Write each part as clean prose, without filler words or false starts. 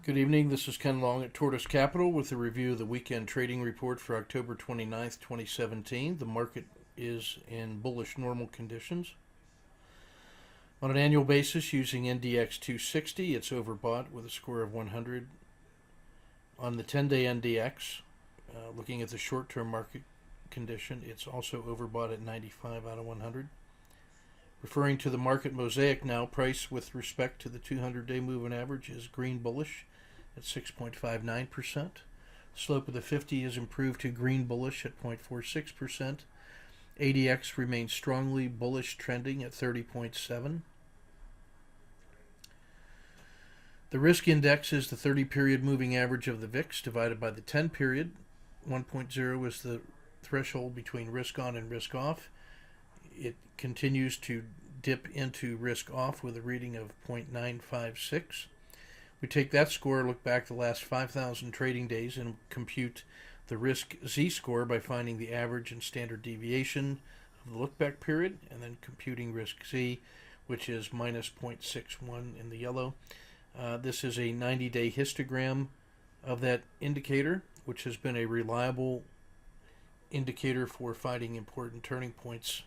Good evening. This is Ken Long at Tortoise Capital with a review of the weekend trading report for October 29th, 2017. The market is in bullish normal conditions. On an annual basis, using NDX 260, it's overbought with a score of 100. On the 10-day NDX, looking at the short-term market condition, it's also overbought at 95 out of 100. Referring to the market mosaic now, price with respect to the 200-day moving average is green bullish at 6.59%. Slope of the 50 is improved to green bullish at 0.46%. ADX remains strongly bullish trending at 30.7. The risk index is the 30-period moving average of the VIX divided by the 10-period. 1.0 is the threshold between risk on and risk off. It continues to dip into risk off with a reading of 0.956. We take that score, look back the last 5,000 trading days, and compute the risk z-score by finding the average and standard deviation of the look-back period, and then computing risk z, which is minus 0.61 in the yellow. This is a 90-day histogram of that indicator, which has been a reliable indicator for finding important turning points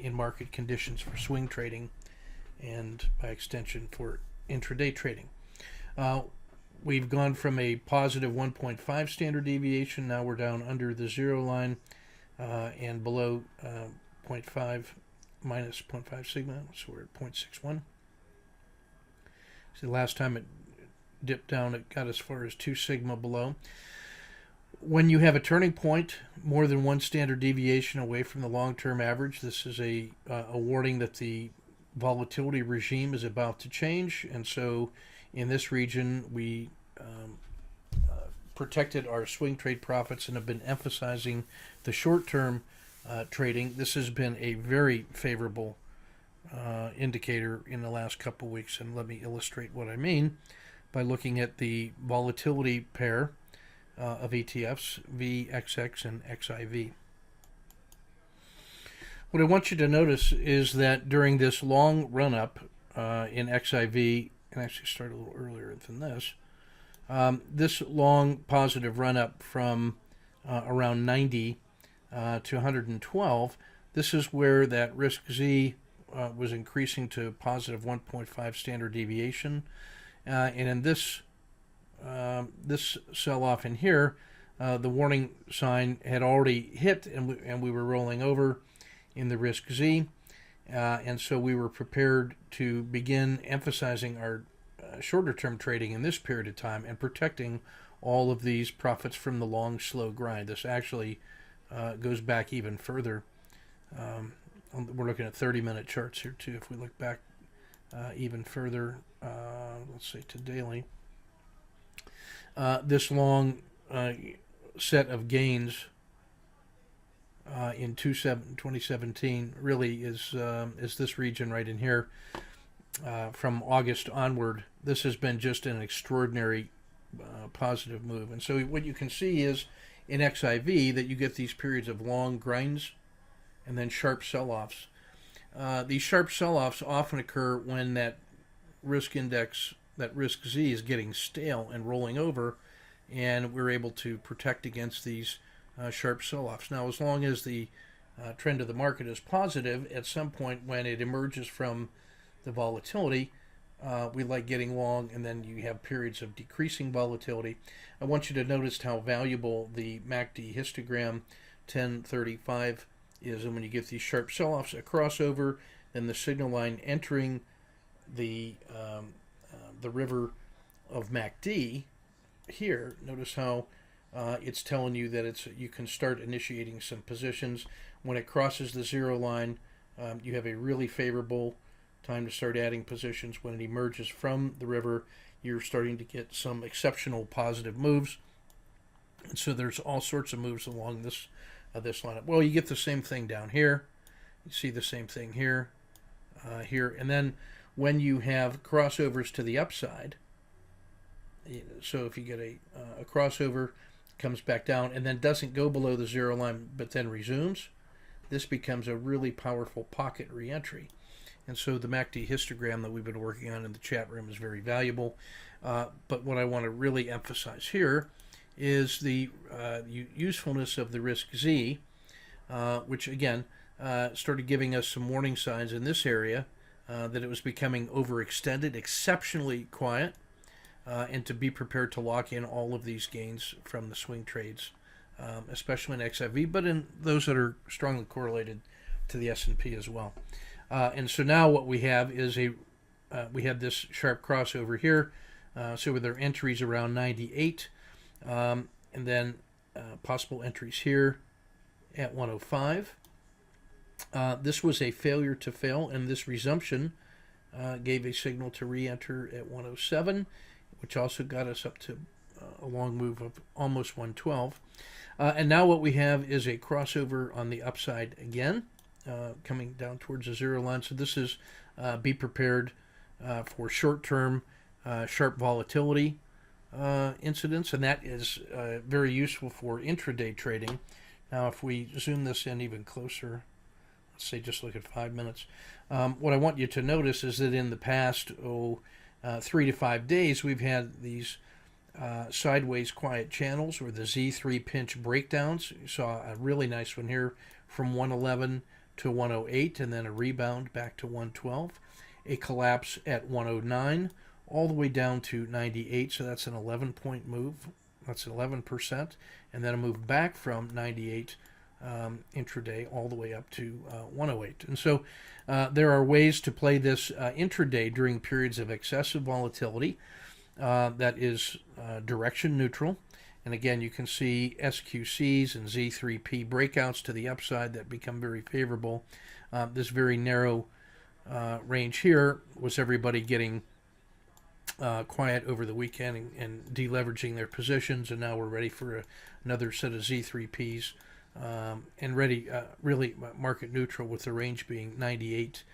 in market conditions for swing trading and, by extension, for intraday trading. We've gone from a positive 1.5 standard deviation. Now we're down under the zero line and below 0.5 minus 0.5 sigma, so we're at 0.61. See, last time it dipped down, it got as far as 2 sigma below. When you have a turning point more than 1 standard deviation away from the long-term average, this is a warning that the volatility regime is about to change. And so in this region, we protected our swing trade profits and have been emphasizing the short-term trading. This has been a very favorable indicator in the last couple weeks, and let me illustrate what I mean by looking at the volatility pair of ETFs, VXX and XIV. What I want you to notice is that during this long run-up in XIV, and actually start a little earlier than this, this long positive run-up from around 90 to 112, this is where that risk Z was increasing to positive 1.5 standard deviation. And in this sell-off in here, the warning sign had already hit, and we were rolling over in the risk Z, and so we were prepared to begin emphasizing our shorter-term trading in this period of time and protecting all of these profits from the long, slow grind. This actually goes back even further. We're looking at 30-minute charts here too. If we look back even further, let's say to daily, this long set of gains in 2017 really is this region right in here. From August onward, this has been just an extraordinary positive move. And so what you can see is in XIV that you get these periods of long grinds and then sharp sell-offs. These sharp sell-offs often occur when that risk index, that risk Z, is getting stale and rolling over, and we're able to protect against these sharp sell-offs. Now, as long as the trend of the market is positive, at some point when it emerges from the volatility, we like getting long, and then you have periods of decreasing volatility. I want you to notice how valuable the MACD histogram 1035 is, and when you get these sharp sell-offs, a crossover, then the signal line entering the river of MACD here. Notice how it's telling you that you can start initiating some positions. When it crosses the zero line, you have a really favorable time to start adding positions. When it emerges from the river, you're starting to get some exceptional positive moves. And so there's all sorts of moves along this lineup. Well, you get the same thing down here. You see the same thing here, here. And then when you have crossovers to the upside, so if you get a crossover, comes back down, and then doesn't go below the zero line, but then resumes, this becomes a really powerful pocket reentry. And so the MACD histogram that we've been working on in the chat room is very valuable. But what I want to really emphasize here is the usefulness of the risk Z, which again started giving us some warning signs in this area that it was becoming overextended, exceptionally quiet, and to be prepared to lock in all of these gains from the swing trades, especially in XIV, but in those that are strongly correlated to the S&P as well. And so now what we have is we have this sharp crossover here, so with our entries around 98, and then possible entries here at 105. This was a failure to fail, and this resumption gave a signal to re-enter at 107, which also got us up to a long move of almost 112. And now what we have is a crossover on the upside again, coming down towards the zero line. So this is be prepared for short-term sharp volatility incidents, and that is very useful for intraday trading. Now if we zoom this in even closer, let's say just look at 5 minutes, what I want you to notice is that in the past 3 to 5 days we've had these sideways quiet channels or the Z3 pinch breakdowns. You saw a really nice one here from 111 to 108, and then a rebound back to 112, a collapse at 109 all the way down to 98, so that's an 11-point move, that's 11%, and then a move back from 98 intraday all the way up to 108. And so there are ways to play this intraday during periods of excessive volatility that is direction neutral. And again, you can see SQCs and Z3P breakouts to the upside that become very favorable. This very narrow range here was everybody getting quiet over the weekend and deleveraging their positions, and now we're ready for another set of Z3Ps and ready, really market neutral, with the range being 98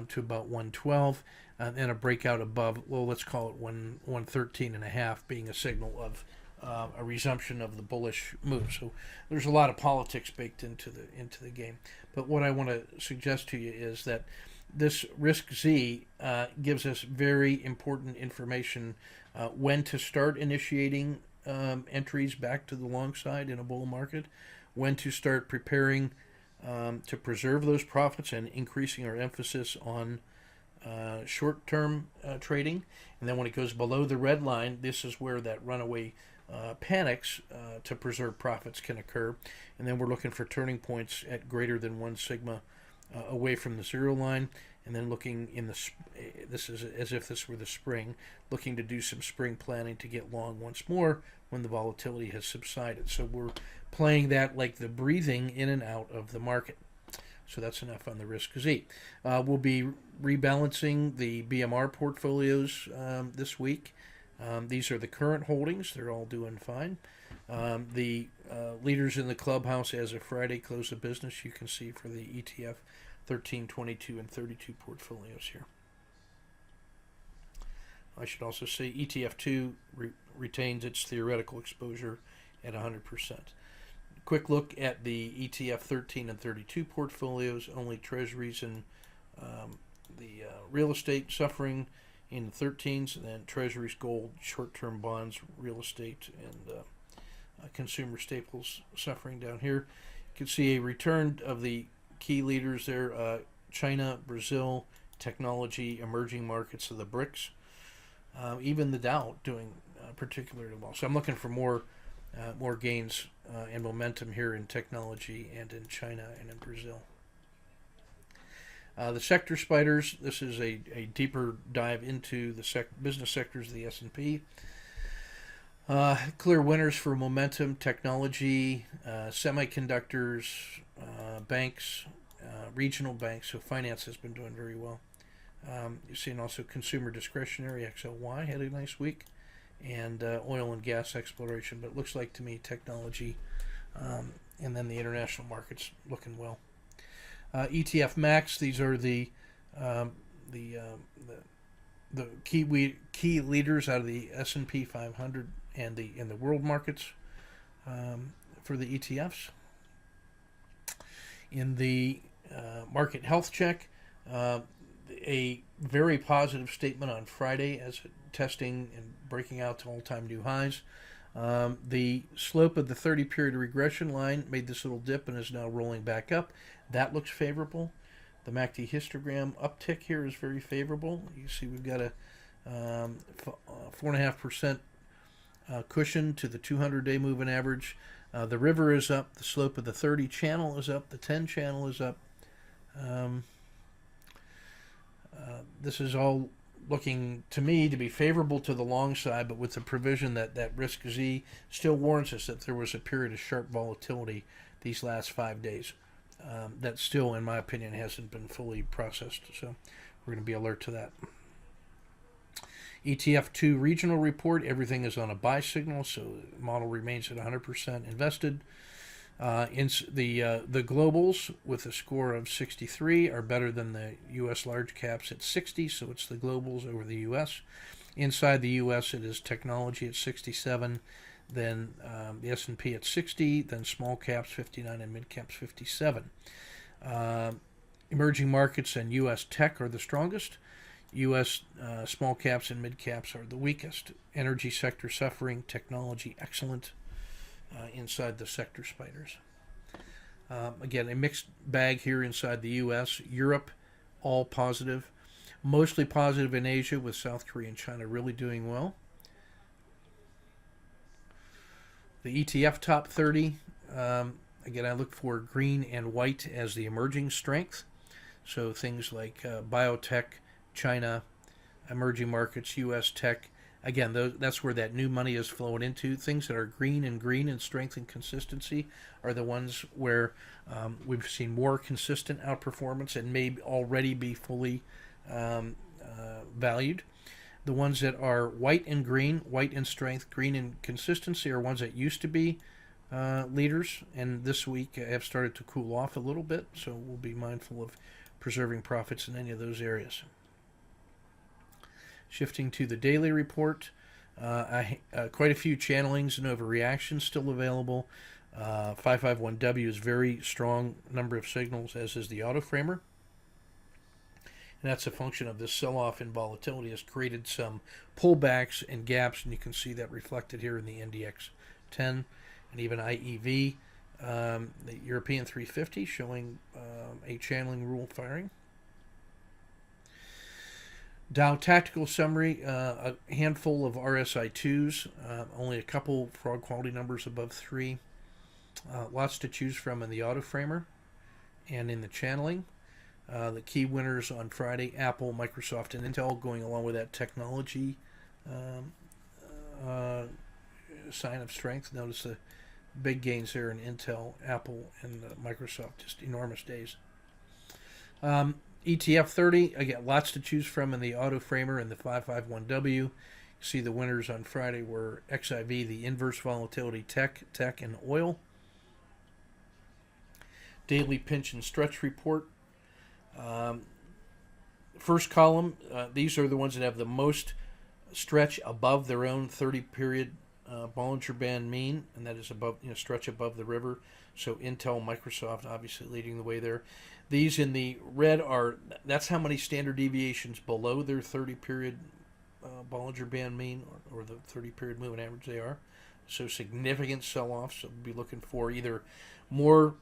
to about 112, and a breakout above, well, let's call it 113.5, being a signal of a resumption of the bullish move. So there's a lot of politics baked into the game. But what I want to suggest to you is that this risk Z gives us very important information when to start initiating entries back to the long side in a bull market, when to start preparing to preserve those profits and increasing our emphasis on short-term trading. And then when it goes below the red line, this is where that runaway panics to preserve profits can occur. And then we're looking for turning points at greater than 1 sigma away from the zero line, and then looking in the, this is as if this were the spring, looking to do some spring planning to get long once more when the volatility has subsided. So we're playing that like the breathing in and out of the market. So that's enough on the risk Z. We'll be rebalancing the BMR portfolios this week. These are the current holdings. They're all doing fine. The leaders in the clubhouse as of Friday close of business, you can see for the ETF 13, 22, and 32 portfolios here. I should also say ETF2 retains its theoretical exposure at 100%. Quick look at the ETF 13 and 32 portfolios, only treasuries and the real estate suffering in the 13s, and then treasuries, gold, short-term bonds, real estate, and consumer staples suffering down here. You can see a return of the key leaders there, China, Brazil, technology, emerging markets of the BRICS, even the Dow doing particularly well. So I'm looking for more gains and momentum here in technology and in China and in Brazil. The sector spiders, this is a deeper dive into the business sectors of the S&P. Clear winners for momentum, technology, semiconductors, banks, regional banks. So finance has been doing very well. You're seeing also consumer discretionary, XLY had a nice week, and oil and gas exploration. But it looks like to me technology and then the international markets looking well. ETF Max, these are the key leaders out of the S&P 500 and in the world markets for the ETFs. In the market health check, a very positive statement on Friday as testing and breaking out to all-time new highs. The slope of the 30-period regression line made this little dip and is now rolling back up. That looks favorable. The MACD histogram uptick here is very favorable. You see we've got a 4.5% cushion to the 200-day moving average. The river is up. The slope of the 30 channel is up. The 10 channel is up. This is all looking to me to be favorable to the long side, but with the provision that risk Z still warns us that there was a period of sharp volatility these last 5 days. That still, in my opinion, hasn't been fully processed. So we're going to be alert to that. ETF2 regional report, everything is on a buy signal, so the model remains at 100% invested. In the globals with a score of 63 are better than the U.S. large caps at 60, so it's the globals over the U.S. Inside the U.S. it is technology at 67, then the S&P at 60, then small caps 59 and mid caps 57. Emerging markets and U.S. tech are the strongest. U.S. Small caps and mid caps are the weakest. Energy sector suffering, technology excellent. Inside the sector spiders. Again, a mixed bag here inside the U.S. Europe, all positive. Mostly positive in Asia, with South Korea and China really doing well. The ETF top 30, again, I look for green and white as the emerging strength. So things like biotech, China, emerging markets, U.S. tech. Again, that's where that new money is flowing into. Things that are green in strength and consistency are the ones where we've seen more consistent outperformance and may already be fully valued. The ones that are white in strength, green in consistency are ones that used to be leaders, and this week have started to cool off a little bit, so we'll be mindful of preserving profits in any of those areas. Shifting to the daily report, quite a few channelings and overreactions still available. 551W is very strong number of signals, as is the auto framer. And that's a function of this sell-off in volatility has created some pullbacks and gaps, and you can see that reflected here in the NDX 10 and even IEV, the European 350 showing a channeling rule firing. Dow tactical summary, a handful of RSI2s, only a couple fraud quality numbers above 3. Lots to choose from in the auto framer and in the channeling. The key winners on Friday, Apple, Microsoft, and Intel, going along with that technology sign of strength. Notice the big gains there in Intel, Apple, and Microsoft, just enormous days. ETF 30, again, lots to choose from in the auto framer and the 551W. You see the winners on Friday were XIV, the inverse volatility tech, and oil. Daily pinch and stretch report. First column, these are the ones that have the most stretch above their own 30-period Bollinger Band mean, and that is above, stretch above the river. So Intel, Microsoft, obviously leading the way there. These in the red that's how many standard deviations below their 30-period Bollinger Band mean, or the 30-period moving average they are. So significant sell-offs. So we'll be looking for either more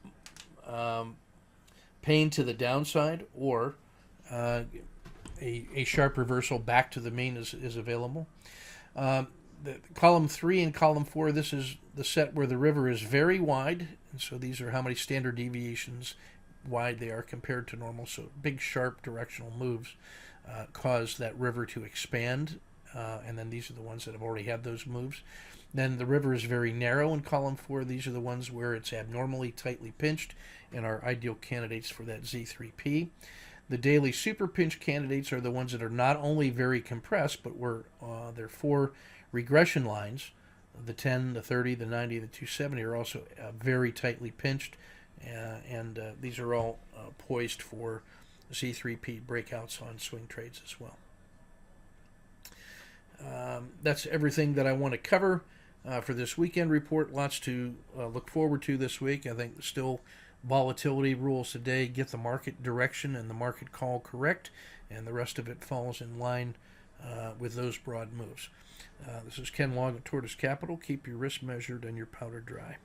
pain to the downside or a sharp reversal back to the mean is available. The column 3 and column 4, this is the set where the river is very wide, and so these are how many standard deviations wide they are compared to normal. So big, sharp directional moves cause that river to expand, and then these are the ones that have already had those moves. Then the river is very narrow in column 4. These are the ones where it's abnormally tightly pinched and are ideal candidates for that Z3P. The daily super pinch candidates are the ones that are not only very compressed, but where their 4 regression lines, the 10, the 30, the 90, the 270, are also very tightly pinched, and these are all poised for Z3P breakouts on swing trades as well. That's everything that I want to cover for this weekend report. Lots to look forward to this week. I think still volatility rules today. Get the market direction and the market call correct, and the rest of it falls in line with those broad moves. This is Ken Long at Tortoise Capital. Keep your risk measured and your powder dry.